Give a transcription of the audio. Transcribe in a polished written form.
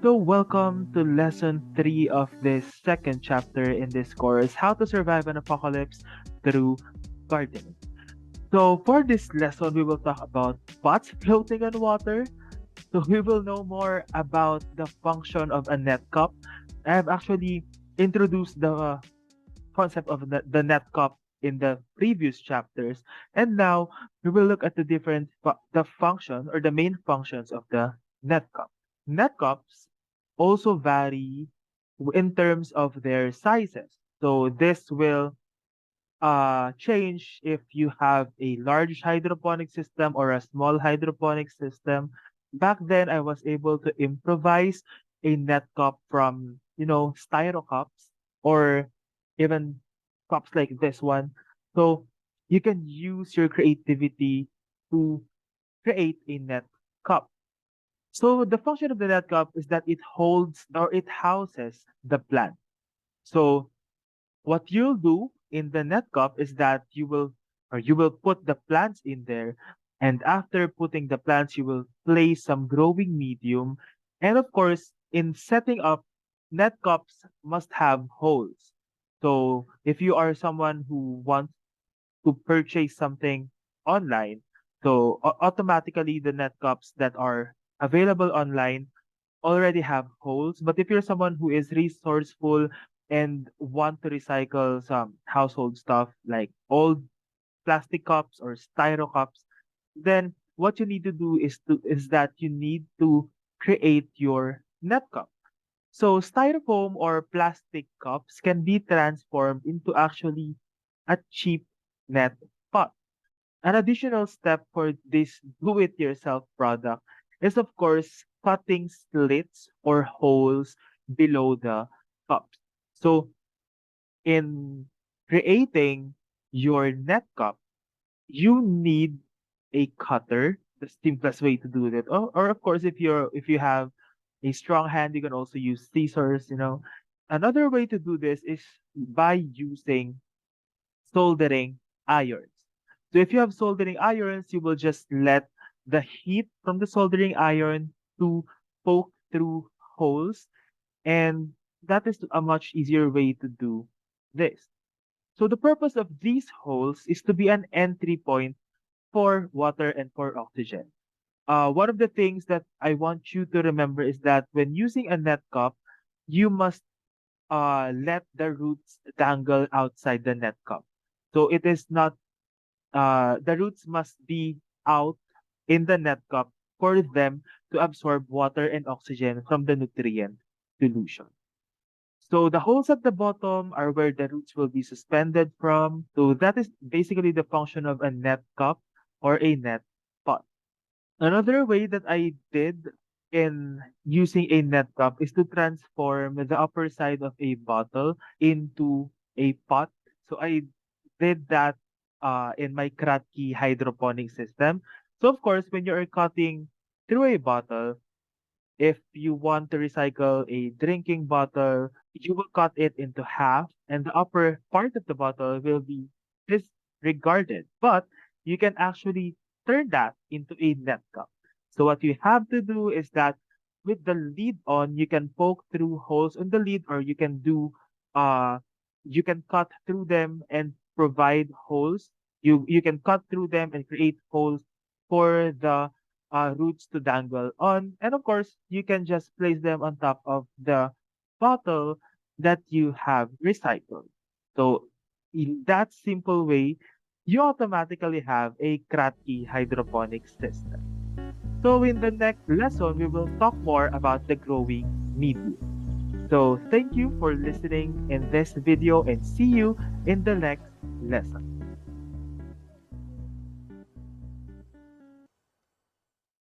So, welcome to lesson 3 of this second chapter in this course, How to Survive an Apocalypse Through Gardening. So, for this lesson, we will talk about pots floating on water. So, we will know more about the function of a net cup. I have actually introduced the concept of the net cup in the previous chapters, and now we will look at the function or the main functions of the net cup. Net cups also vary in terms of their sizes. So this will change if you have a large hydroponic system or a small hydroponic system. Back then, I was able to improvise a net cup from, styro cups or even cups like this one. So you can use your creativity to create a net cup. So the function of the net cup is that it holds or it houses the plant. So what you'll do in the net cup is that you will put the plants in there, and after putting the plants you will place some growing medium, and of course in setting up, net cups must have holes. So if you are someone who wants to purchase something online, so automatically the net cups that are available online already have holes. But if you're someone who is resourceful and want to recycle some household stuff like old plastic cups or styro cups, then what you need to do is that you need to create your net cup. So styrofoam or plastic cups can be transformed into actually a cheap net pot. An additional step for this do-it-yourself product is, of course, cutting slits or holes below the cups. So, in creating your net cup, you need a cutter. The simplest way to do it. Or of course, if you have a strong hand, you can also use scissors. Another way to do this is by using soldering irons. So if you have soldering irons, you will just let the heat from the soldering iron to poke through holes, and that is a much easier way to do this. So the purpose of these holes is to be an entry point for water and for oxygen. One of the things that I want you to remember is that when using a net cup, you must let the roots dangle outside the net cup. So it is not the roots must be out in the net cup for them to absorb water and oxygen from the nutrient solution. So the holes at the bottom are where the roots will be suspended from. So that is basically the function of a net cup or a net pot. Another way that I did in using a net cup is to transform the upper side of a bottle into a pot. So I did that in my Kratky hydroponic system. So of course, when you're cutting through a bottle, if you want to recycle a drinking bottle, you will cut it into half, and the upper part of the bottle will be disregarded. But you can actually turn that into a net cup. So what you have to do is that with the lid on, you can poke through holes on the lid, or uh you can cut through them and provide holes. You can cut through them and create holes for the roots to dangle on. And of course, you can just place them on top of the bottle that you have recycled. So in that simple way, you automatically have a Kratky hydroponic system. So in the next lesson, we will talk more about the growing medium. So thank you for listening in this video, and see you in the next lesson.